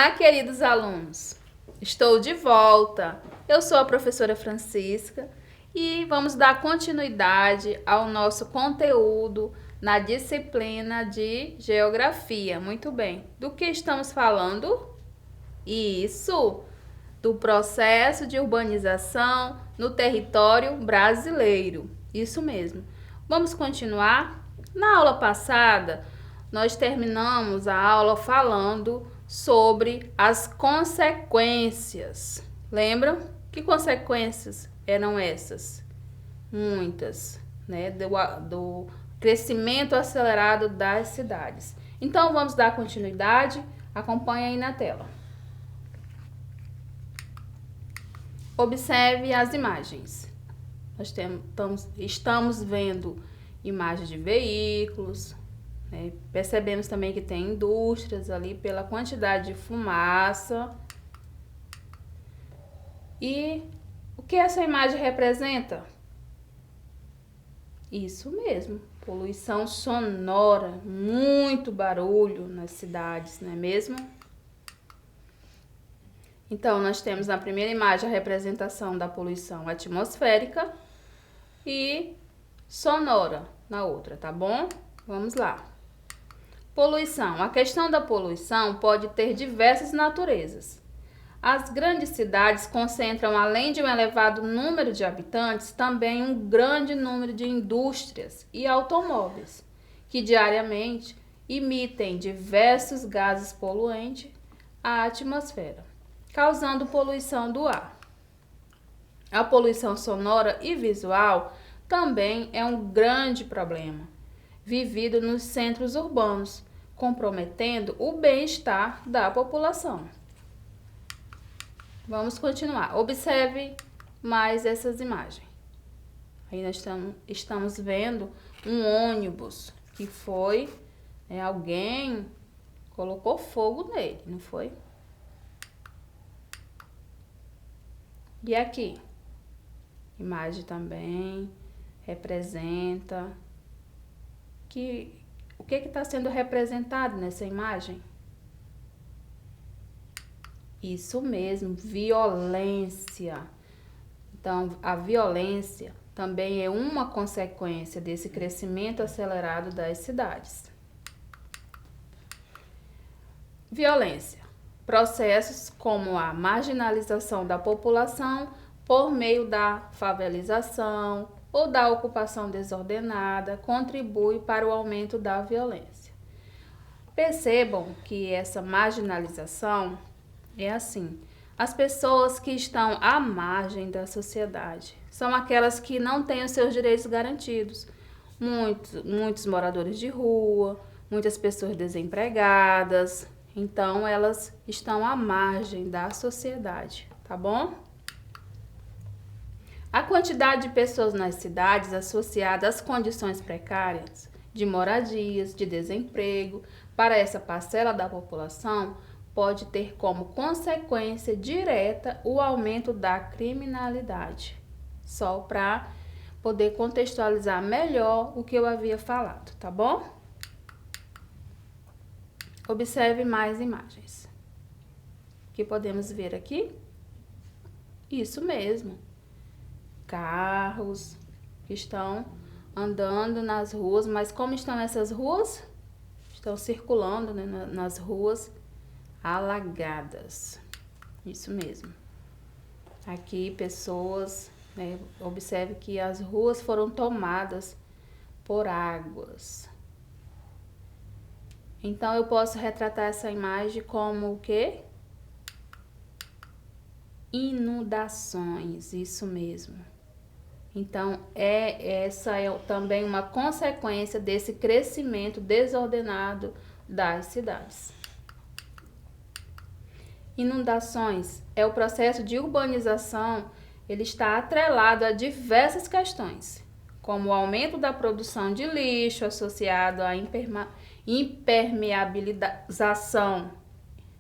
Olá, queridos alunos! Estou de volta. Eu sou a professora Francisca e vamos dar continuidade ao nosso conteúdo na disciplina de Geografia. Muito bem. Do que estamos falando? Isso! Do processo de urbanização no território brasileiro. Isso mesmo. Vamos continuar? Na aula passada, nós terminamos a aula falando sobre as consequências. Lembram? Que consequências eram essas? Muitas, né? Do crescimento acelerado das cidades. Então, vamos dar continuidade. Acompanhe aí na tela. Observe as imagens. Nós estamos vendo imagens de veículos, né? Percebemos também que tem indústrias ali pela quantidade de fumaça. E o que essa imagem representa? Isso mesmo, poluição sonora, muito barulho nas cidades, não é mesmo? Então, nós temos na primeira imagem a representação da poluição atmosférica e sonora na outra, tá bom? Vamos lá. Poluição. A questão da poluição pode ter diversas naturezas. As grandes cidades concentram, além de um elevado número de habitantes, também um grande número de indústrias e automóveis, que diariamente emitem diversos gases poluentes à atmosfera, causando poluição do ar. A poluição sonora e visual também é um grande problema, vivido nos centros urbanos, comprometendo o bem-estar da população. Vamos continuar. Observe mais essas imagens. Aí nós estamos vendo um ônibus que foi, alguém colocou fogo nele, não foi? E aqui, imagem também representa o que está sendo representado nessa imagem? Isso mesmo, violência. Então, a violência também é uma consequência desse crescimento acelerado das cidades. Violência. Processos como a marginalização da população por meio da favelização ou da ocupação desordenada contribui para o aumento da violência. Percebam que essa marginalização é assim: as pessoas que estão à margem da sociedade são aquelas que não têm os seus direitos garantidos. Muitos moradores de rua, muitas pessoas desempregadas. Então, elas estão à margem da sociedade, tá bom? A quantidade de pessoas nas cidades associada às condições precárias de moradias, de desemprego, para essa parcela da população, pode ter como consequência direta o aumento da criminalidade. Só para poder contextualizar melhor o que eu havia falado, tá bom? Observe mais imagens. O que podemos ver aqui? Isso mesmo. Carros que estão andando nas ruas, mas como estão essas ruas? Estão circulando, né, nas ruas alagadas. Isso mesmo. Aqui pessoas, né, observe que as ruas foram tomadas por águas. Então, eu posso retratar essa imagem como o quê? Inundações, isso mesmo. Então, essa é também uma consequência desse crescimento desordenado das cidades. Inundações é o processo de urbanização, ele está atrelado a diversas questões, como o aumento da produção de lixo associado à impermeabilização,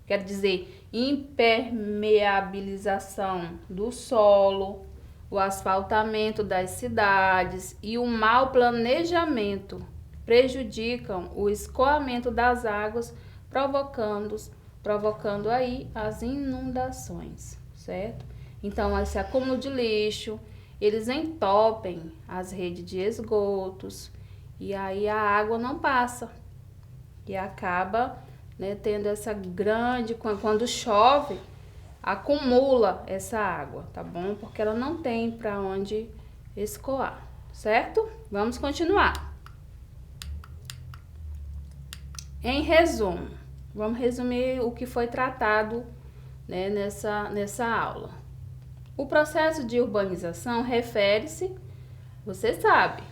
quer dizer, impermeabilização do solo, o asfaltamento das cidades e o mau planejamento prejudicam o escoamento das águas, provocando provocando aí as inundações, certo? Então, esse acúmulo de lixo, eles entopem as redes de esgotos e aí a água não passa e acaba, né, tendo essa grande, quando chove, acumula essa água, tá bom? Porque ela não tem para onde escoar, certo? Vamos continuar. Em resumo, vamos resumir o que foi tratado, né, nessa aula. O processo de urbanização refere-se, você sabe,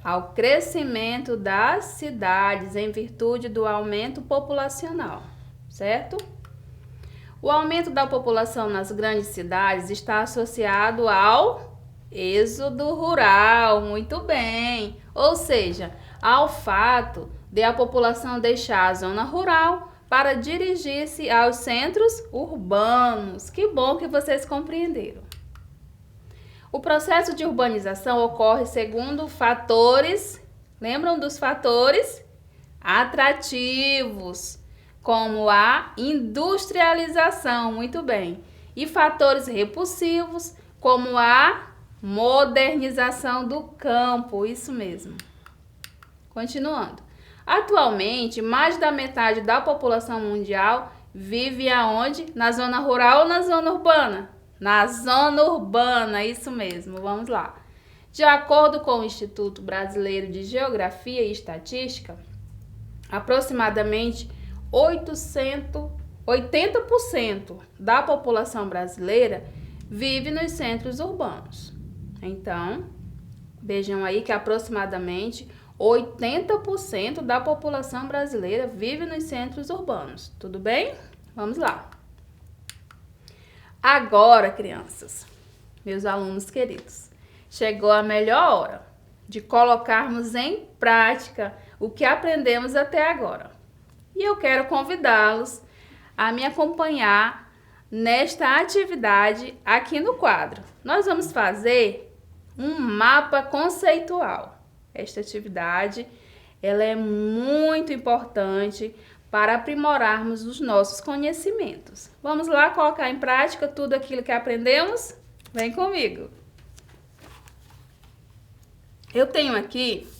ao crescimento das cidades em virtude do aumento populacional, certo? O aumento da população nas grandes cidades está associado ao êxodo rural, muito bem, ou seja, ao fato de a população deixar a zona rural para dirigir-se aos centros urbanos. Que bom que vocês compreenderam. O processo de urbanização ocorre segundo fatores, lembram dos fatores? Atrativos, como a industrialização, muito bem, e fatores repulsivos, como a modernização do campo, isso mesmo. Continuando. Atualmente, mais da metade da população mundial vive aonde? Na zona rural ou na zona urbana? Na zona urbana, isso mesmo, vamos lá. De acordo com o Instituto Brasileiro de Geografia e Estatística, aproximadamente 80% da população brasileira vive nos centros urbanos. Então, vejam aí que aproximadamente 80% da população brasileira vive nos centros urbanos. Tudo bem? Vamos lá. Agora, crianças, meus alunos queridos, chegou a melhor hora de colocarmos em prática o que aprendemos até agora. E eu quero convidá-los a me acompanhar nesta atividade aqui no quadro. Nós vamos fazer um mapa conceitual. Esta atividade, ela é muito importante para aprimorarmos os nossos conhecimentos. Vamos lá colocar em prática tudo aquilo que aprendemos? Vem comigo! Eu tenho aqui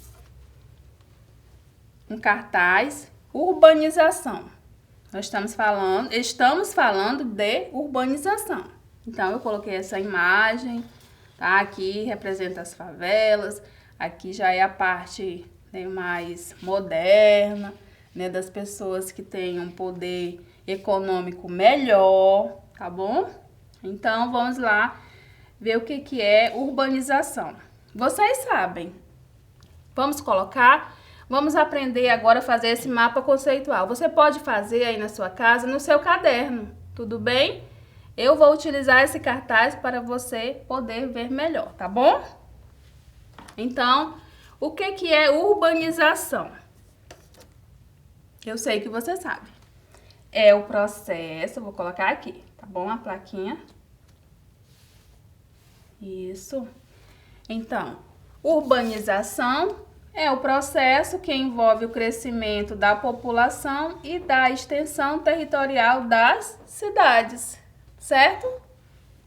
um cartaz, urbanização. Nós estamos falando de urbanização. Então, eu coloquei essa imagem, tá? Aqui representa as favelas, aqui já é a parte, né, mais moderna, né, das pessoas que têm um poder econômico melhor, tá bom? Então, vamos lá ver o que é urbanização. Vocês sabem. Vamos aprender agora a fazer esse mapa conceitual. Você pode fazer aí na sua casa, no seu caderno, tudo bem? Eu vou utilizar esse cartaz para você poder ver melhor, tá bom? Então, o que é urbanização? Eu sei que você sabe. É o processo, vou colocar aqui, tá bom? A plaquinha. Isso. Então, urbanização é o processo que envolve o crescimento da população e da extensão territorial das cidades, certo?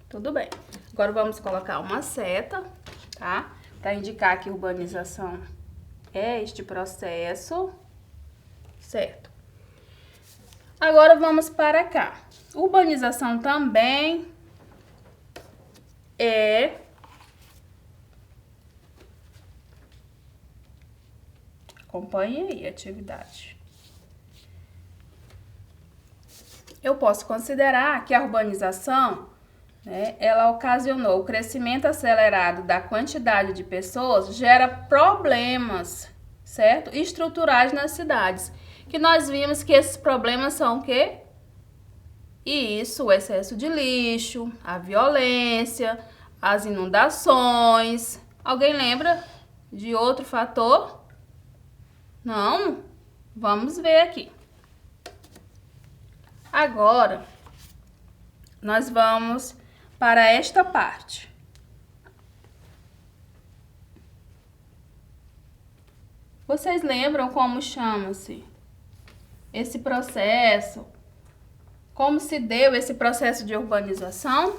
Tudo bem. Agora vamos colocar uma seta, tá? Para indicar que urbanização é este processo, certo? Agora vamos para cá. Urbanização também é acompanhe aí a atividade. Eu posso considerar que a urbanização, né, ela ocasionou o crescimento acelerado da quantidade de pessoas, gera problemas, certo? Estruturais nas cidades. Que nós vimos que esses problemas são o quê? Isso, o excesso de lixo, a violência, as inundações. Alguém lembra de outro fator? Não? Vamos ver aqui. Agora, nós vamos para esta parte. Vocês lembram como chama-se esse processo como se deu esse processo de urbanização,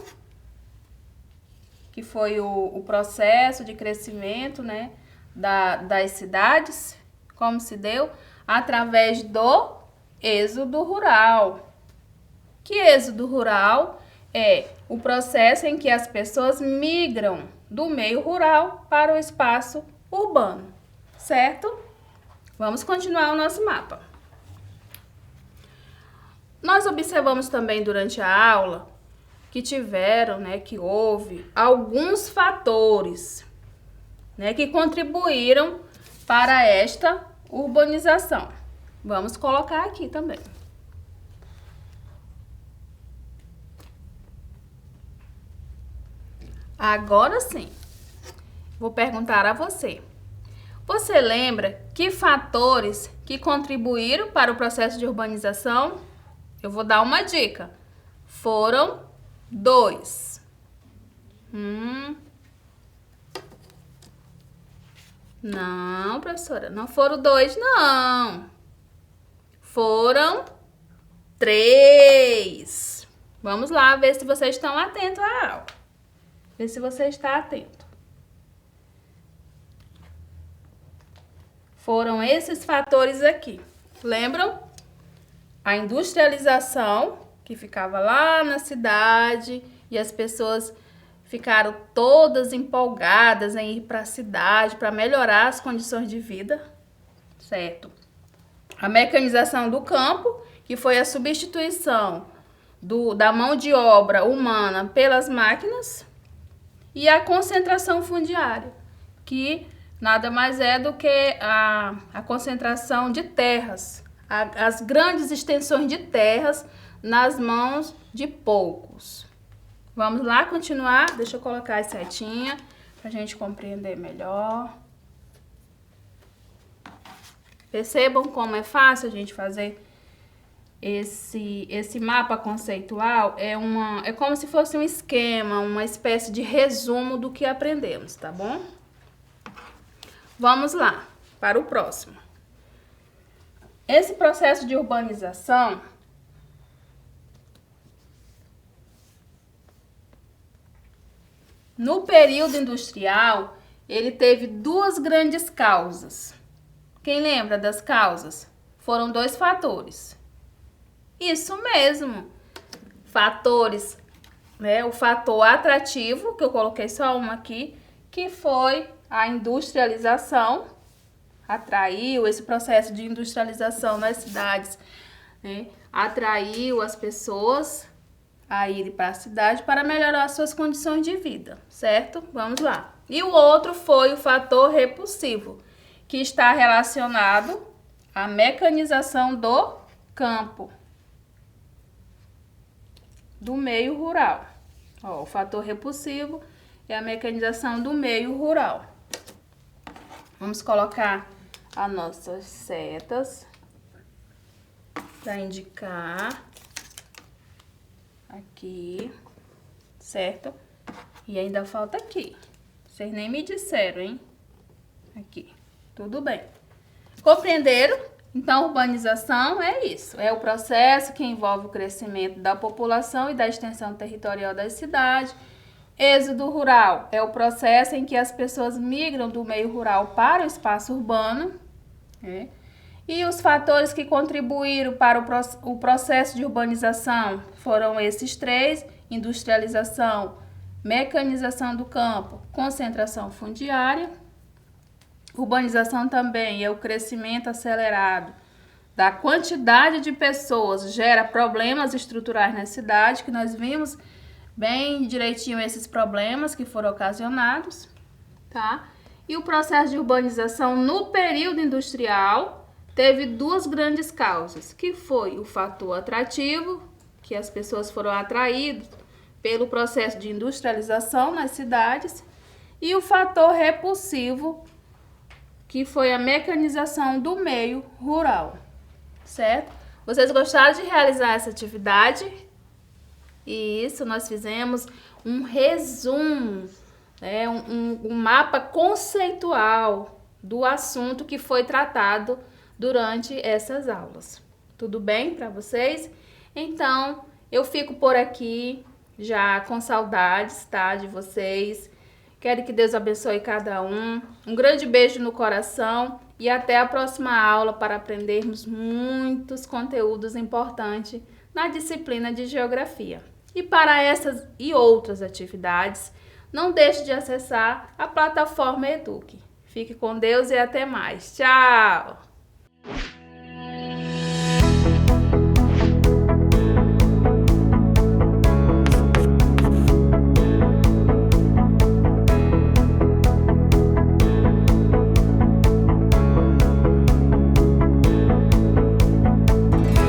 que foi o processo de crescimento, né, das cidades, como se deu através do êxodo rural. Que êxodo rural é o processo em que as pessoas migram do meio rural para o espaço urbano, certo? Vamos continuar o nosso mapa. Nós observamos também durante a aula que houve alguns fatores, né, que contribuíram para esta urbanização. Vamos colocar aqui também. Agora sim, vou perguntar a você. Você lembra que fatores que contribuíram para o processo de urbanização? Eu vou dar uma dica. Foram 2. Não, professora, não foram 2, não. Foram 3. Vamos lá ver se vocês estão atentos à aula. Ver se você está atento. Foram esses fatores aqui. Lembram? A industrialização, que ficava lá na cidade, e as pessoas ficaram todas empolgadas em ir para a cidade para melhorar as condições de vida, certo? A mecanização do campo, que foi a substituição da mão de obra humana pelas máquinas, e a concentração fundiária, que nada mais é do que a concentração de terras, as grandes extensões de terras nas mãos de poucos. Vamos lá continuar? Deixa eu colocar as setinhas para a gente compreender melhor. Percebam como é fácil a gente fazer esse mapa conceitual. É como se fosse um esquema, uma espécie de resumo do que aprendemos, tá bom? Vamos lá, para o próximo. Esse processo de urbanização no período industrial, ele teve 2 grandes causas. Quem lembra das causas? Foram 2 fatores. Isso mesmo. Fatores, né? O fator atrativo, que eu coloquei só uma aqui, que foi a industrialização, atraiu esse processo de industrialização nas cidades, né? Atraiu as pessoas a irem para a cidade para melhorar suas condições de vida, certo? Vamos lá. E o outro foi o fator repulsivo, que está relacionado à mecanização do campo, do meio rural. Ó, o fator repulsivo é a mecanização do meio rural. Vamos colocar as nossas setas para indicar aqui, certo? E ainda falta aqui. Vocês nem me disseram, hein? Aqui. Tudo bem. Compreenderam? Então, urbanização é isso. É o processo que envolve o crescimento da população e da extensão territorial das cidades. Êxodo rural é o processo em que as pessoas migram do meio rural para o espaço urbano, né? E os fatores que contribuíram para o processo de urbanização foram esses 3: industrialização, mecanização do campo, concentração fundiária. Urbanização também é o crescimento acelerado da quantidade de pessoas, gera problemas estruturais na cidade, que nós vimos bem direitinho esses problemas que foram ocasionados, tá? E o processo de urbanização no período industrial teve 2 grandes causas, que foi o fator atrativo, que as pessoas foram atraídas pelo processo de industrialização nas cidades, e o fator repulsivo, que foi a mecanização do meio rural, certo? Vocês gostaram de realizar essa atividade? Isso, nós fizemos um resumo, né, um mapa conceitual do assunto que foi tratado durante essas aulas. Tudo bem para vocês? Então, eu fico por aqui, já com saudades, tá, de vocês. Quero que Deus abençoe cada um. Um grande beijo no coração e até a próxima aula para aprendermos muitos conteúdos importantes na disciplina de Geografia. E para essas e outras atividades, não deixe de acessar a plataforma Eduque. Fique com Deus e até mais. Tchau!